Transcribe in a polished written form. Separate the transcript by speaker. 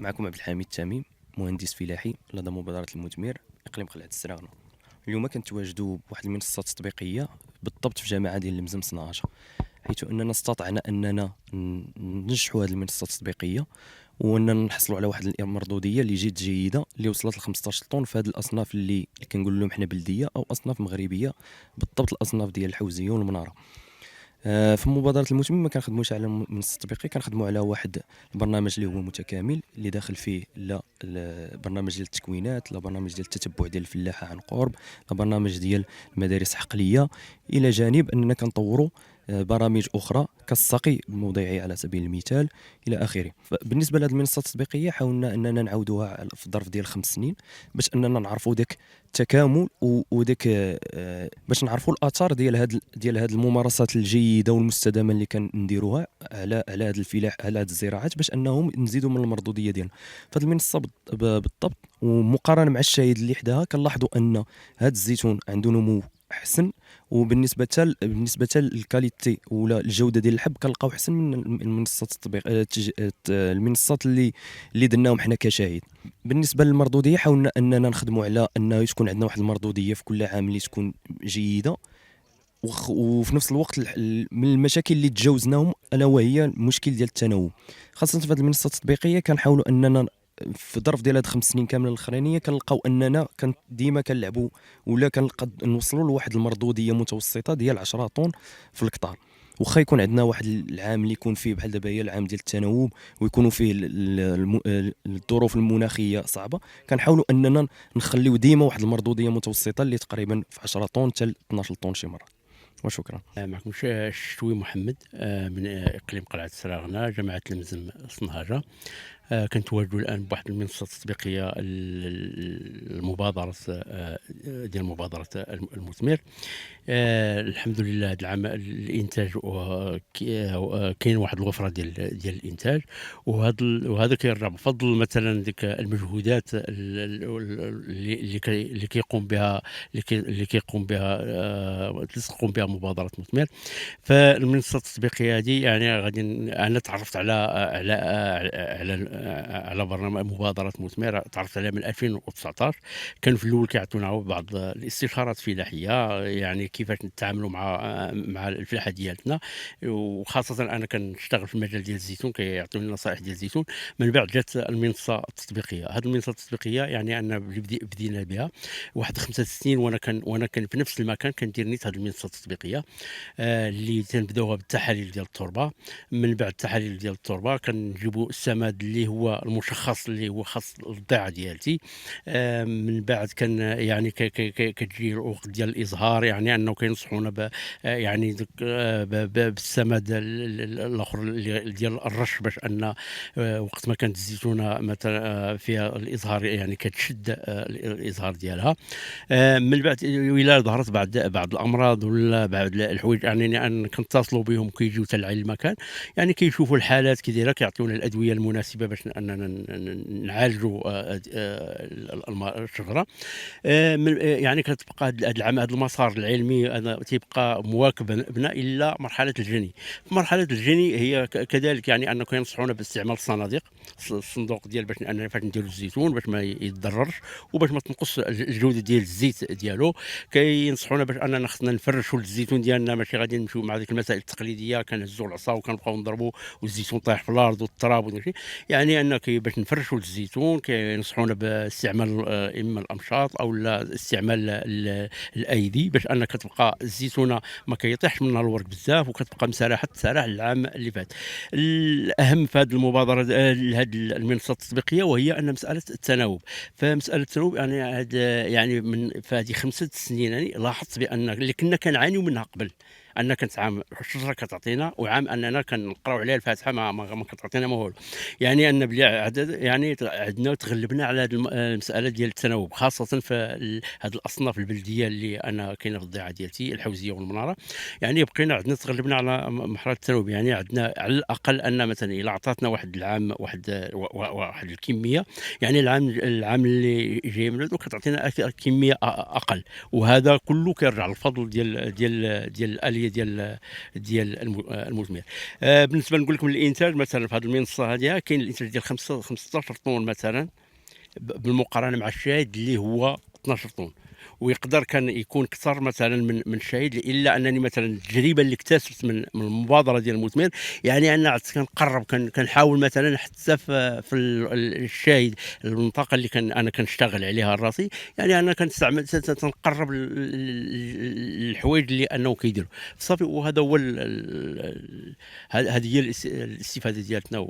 Speaker 1: معكم عبد الحميد تميم، مهندس فلاحي لدى مبادرة المثمر إقليم قلعة السراغنة. اليوم كنتواجدوا بواحد المنصة تطبيقية بالضبط في جامعة ديال المزم صناعة، حيث أننا استطعنا أننا ننجحوا هذه المنصة التطبيقية وأننا نحصلوا على واحد المردودية اللي جد جيدة اللي وصلت ل 15 طن في هذه الأصناف اللي كنقول لهم حنا بلدية أو أصناف مغربية، بالضبط الأصناف ديال الحوزية والمنارة. في مبادرة المتمم ما كنخدموش على المنصة التطبيقية، كنخدموا على واحد البرنامج اللي هو متكامل اللي داخل فيه لا البرنامج ديال التكوينات، لا برنامج ديال التتبع ديال الفلاحة عن قرب، لا برنامج ديال المدارس حقلية، إلى جانب أننا كنطوروا برامج أخرى كالسقي الموضعي على سبيل المثال إلى آخره. بالنسبة لهذه المنصة التطبيقية حاولنا أننا نعودوها في ظرف ديال 5 سنين باش أننا نعرفوا داك التكامل وداك باش نعرفوا الاثار ديال هاد الممارسات الجيده والمستدامه اللي كنديروها على هاد الفلاح، على هاد الزراعات، باش انهم نزيدوا من المردوديه ديالنا. فهاد المنصه بالضبط، ومقارنه مع الشاهد اللي حداها كنلاحظوا ان هاد الزيتون عنده نمو احسن، بالنسبه للكاليتي ولا الجوده ديال الحب كنلقاو احسن من المنصات المنصات اللي درناهم حنا كشاهد. بالنسبه للمردوديه حاولنا اننا نخدموا على انه تكون عندنا واحد المردوديه في كل عام اللي تكون جيده، وفي نفس الوقت من المشاكل اللي تجاوزناهم الا وهي المشكل ديال التنوع، خاصه في هذه المنصه التطبيقيه. كنحاولوا اننا في ظرف ديال هاد 5 سنين كامله الاخرانيه كنلقاو اننا ديما كنلعبوا ولا كنقد نوصلوا لواحد المردوديه متوسطه ديال 10 طن في الكتار. واخا يكون عندنا واحد العام اللي يكون فيه بحال دابا هي العام ديال التناوب ويكونوا فيه الظروف المناخيه صعبه، كنحاولوا اننا نخليو ديما واحد المردوديه متوسطه اللي تقريبا في 10 طن حتى 12 طن شي مره. وشكرا.
Speaker 2: معكم الشتوي محمد من إقليم قلعة السراغنة جامعة المزم صنهاجة. كنتواجدوا الآن بواحد المنصة التطبيقية المبادرة ديال مبادرة المثمر. الحمد لله هذا العام الانتاج كاين واحد الوفره ديال الانتاج، وهذا كيرجع بفضل مثلا ديك المجهودات اللي كيقوم بها تقوم بها مبادره مثمر. فالمنصه التطبيقيه هذه يعني غادي انا تعرفت على برنامج مبادره مثمر، تعرفت عليها من 2019. كانوا في الاول كيعطونا بعض الاستشارات فلاحيه، يعني كيفاش نتعاملوا مع الفلاحه ديالتنا، وخاصه انا كنشتغل في المجال ديال الزيتون، كيعطيوني نصائح ديال الزيتون. من بعد جات المنصه التطبيقيه. هذه المنصه التطبيقيه يعني ان بدينا بها واحد 5 سنين، وانا كان في نفس المكان كندير نيت هذه المنصه التطبيقيه اللي تنبداوها بالتحاليل ديال التربه. من بعد التحاليل ديال التربه كنجيبوا السماد اللي هو المشخص اللي هو خاص الضيعه ديالتي. من بعد كان يعني كتجي الوقت ديال الازهار، يعني انه كينصحونا يعني بالسماد الاخر ديال الرش، باش ان وقت ما كانت الزيتونه مثلا فيها الازهار يعني كتشد الازهار ديالها. من بعد الى ظهرت بعض الامراض ولا بعض الحوايج، يعني ان كنتصلوا بهم كيجيو حتى لعين المكان، يعني كيشوفوا الحالات كي دايره، كيعطيونا الادويه المناسبه باش اننا نعالجوا الشجره. يعني كتبقى هذا العام هذا المسار العلمي أنا تيبقى مواكب بنا الى مرحله الجني. في مرحله الجني هي كذلك يعني انه كينصحونا باستعمال الصناديق، الصندوق ديال باش فاش نديروا الزيتون باش ما يتضررش وباش ما تنقص الجوده ديال الزيت ديالو. كينصحونا باش اننا خصنا نفرشوا الزيتون ديالنا، ماشي غادي نمشيو مع ديك المسائل التقليديه كنهزوا العصا وكنبقاو نضربوا والزيتون طايح في الارض والتراب وداك الشيء. يعني ان باش نفرشوا الزيتون كينصحونا باستعمال اما الامشاط او لا استعمال الايدي، باش انك تبقى الزيتونه ما كيطيحش منها الورق بزاف وكتبقى مسارحه تسارح العام اللي فات. الاهم في هذه المبادره هذه المنصه التطبيقيه وهي ان مساله التناوب. فمساله التناوب يعني من في هذه 5 سنين يعني لاحظت بان اللي كنا كنعانيو منها قبل، ان كانت عام الشجره كتعطينا وعام اننا كنقراو عليها الفاتحه ما كتعطينا ما والو. يعني ان بلي عدد يعني عندنا تغلبنا على هذه المساله ديال التناوب، خاصه في هذه الاصناف البلديه اللي انا كاينه في الضيعه ديالتي الحوزيه والمناره. يعني بقينا عندنا تغلبنا على مرحله التناوب، يعني عندنا على الاقل ان مثلا الا عطاتنا واحد العام واحد الكميه، يعني العام اللي جاي من بعد كتعطينا كميه اقل. وهذا كله كيرجع للفضل ديال الاليات الاستفاديه ديال المثمر. بالنسبه نقول لكم الانتاج مثلا في هذه المنصه هذه كاين الانتاج ديال 15 طن مثلا بالمقارنه مع الشاهد اللي هو 12 طن، ويقدر كان يكون اكثر مثلا من الشاهد، الا انني مثلا التجربه اللي اكتسبت من المبادره ديال المثمر، يعني انا عدت كنقرب كنحاول مثلا حتى في الشاهد المنطقه اللي انا كنشتغل عليها راسي، يعني انا كنستعمل تنقرب الحوايج اللي انه كيديروا صافي. وهذا هو هذه هي الاستفاده ديالتنا.